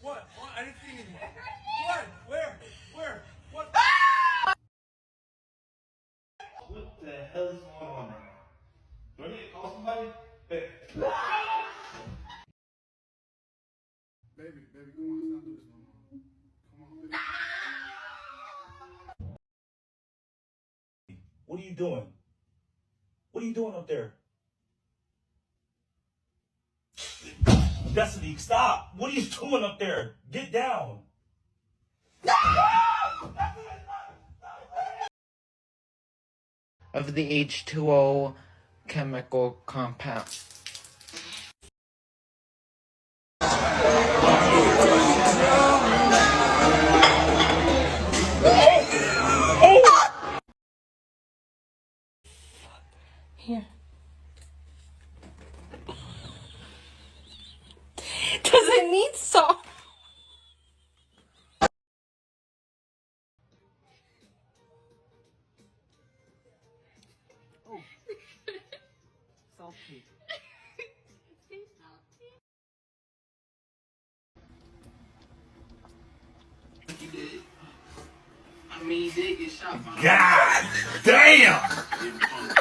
What? I didn't see anything. What? Where? What? What the hell is going on right now? Do I need to call somebody? Baby, Baby, come on, let's not do this no more. Come on, baby. what are you doing? What are you doing up there? Destiny, stop! What are you doing up there? Get down! Of the H2O chemical compound. Here. Does it need salt? Oh. Salty. You did. I mean, you did get shot. God damn!